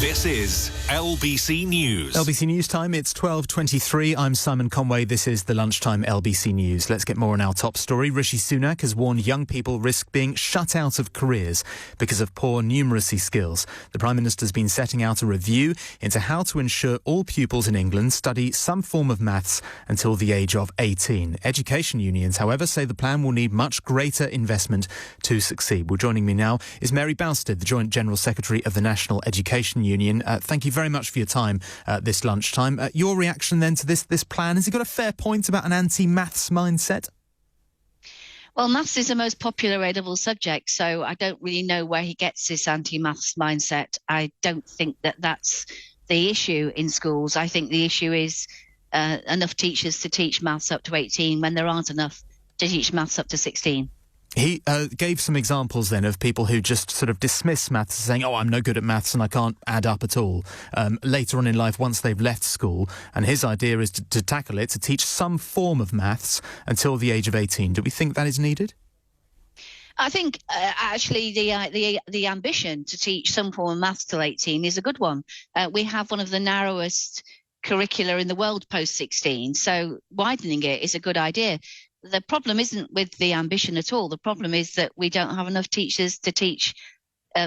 This is LBC News. LBC News time, it's 12:23. I'm Simon Conway. This is the Lunchtime LBC News. Let's get more on our top story. Rishi Sunak has warned young people risk being shut out of careers because of poor numeracy skills. The Prime Minister has been setting out a review into how to ensure all pupils in England study some form of maths until the age of 18. Education unions, however, say the plan will need much greater investment to succeed. Well, joining me now is Mary Bousted, the Joint General Secretary of the National Education Union. Thank you very much for your time this lunchtime. Your reaction then to this plan, has he got a fair point about an anti-maths mindset? Well, maths is the most popular A-level subject, so I don't really know where he gets this anti-maths mindset. I don't think that that's the issue in schools. I think the issue is enough teachers to teach maths up to 18 when there aren't enough to teach maths up to 16. He gave some examples then of people who just sort of dismiss maths, saying, I'm no good at maths and I can't add up at all, later on in life once they've left school. And his idea is to tackle it, to teach some form of maths until the age of 18. Do we think that is needed? I think actually the ambition to teach some form of maths till 18 is a good one. We have one of the narrowest curricula in the world post 16, so widening it is a good idea. The problem isn't with the ambition at all. The problem is that we don't have enough teachers to teach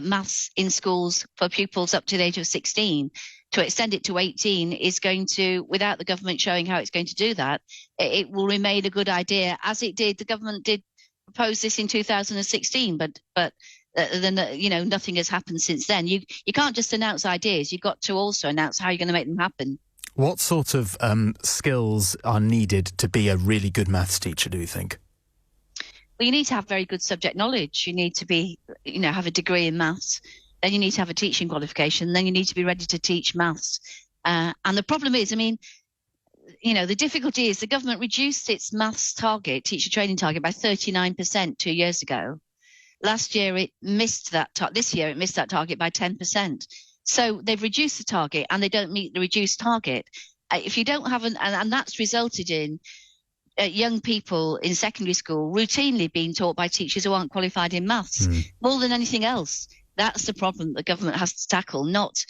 maths in schools for pupils up to the age of 16. To extend it to 18 is going to, without the government showing how it's going to do that, it will remain a good idea, as it did. The government did propose this in 2016, but then nothing has happened since then. You can't just announce ideas. You've got to also announce how you're going to make them happen. What sort of skills are needed to be a really good maths teacher, do you think? Well, you need to have very good subject knowledge. You need to be, have a degree in maths. Then you need to have a teaching qualification. Then you need to be ready to teach maths. And the problem is, the difficulty is the government reduced its maths target, teacher training target, by 39% 2 years ago. Last year, it missed that. This year, it missed that target by 10%. So they've reduced the target and they don't meet the reduced target. If you don't have and that's resulted in young people in secondary school routinely being taught by teachers who aren't qualified in maths. More than anything else, that's the problem the government has to tackle, not,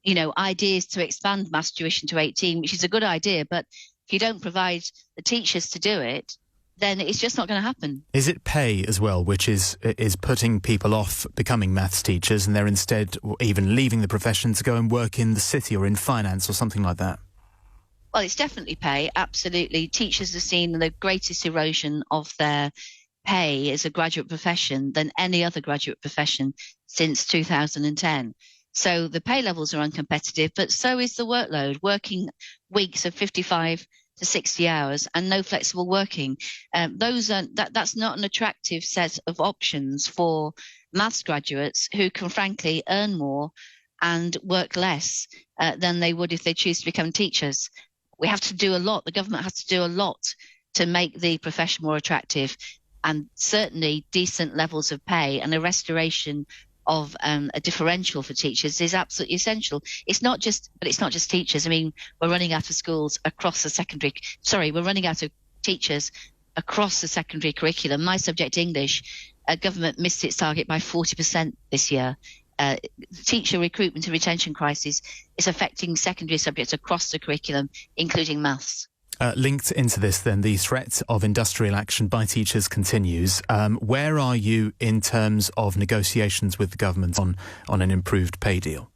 ideas to expand maths tuition to 18, which is a good idea. But if you don't provide the teachers to do it, then it's just not going to happen. Is it pay as well, which is putting people off becoming maths teachers and they're instead even leaving the profession to go and work in the city or in finance or something like that? Well, it's definitely pay, absolutely. Teachers have seen the greatest erosion of their pay as a graduate profession than any other graduate profession since 2010. So the pay levels are uncompetitive, but so is the workload. Working weeks of 55 to 60 hours and no flexible working. That's not an attractive set of options for maths graduates who can frankly earn more and work less than they would if they choose to become teachers. We have to do a lot. The government has to do a lot to make the profession more attractive, and certainly decent levels of pay and a restoration of a differential for teachers is absolutely essential. It's not just teachers. We're running out of schools across the we're running out of teachers across the secondary curriculum. My subject, English, government missed its target by 40% this year. Teacher recruitment and retention crisis is affecting secondary subjects across the curriculum, including maths. Linked into this, then, the threat of industrial action by teachers continues. Where are you in terms of negotiations with the government on an improved pay deal?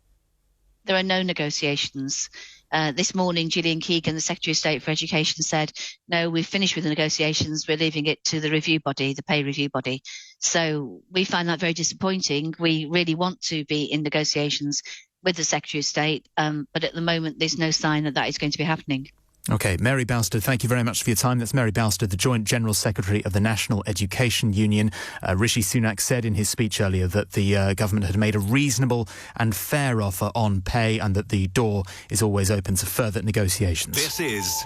There are no negotiations. This morning, Gillian Keegan, the Secretary of State for Education, said, no, we've finished with the negotiations. We're leaving it to the review body, the pay review body. So we find that very disappointing. We really want to be in negotiations with the Secretary of State, but at the moment, there's no sign that is going to be happening. OK, Mary Bousted, thank you very much for your time. That's Mary Bousted, the Joint General Secretary of the National Education Union. Rishi Sunak said in his speech earlier that the government had made a reasonable and fair offer on pay and that the door is always open to further negotiations. This is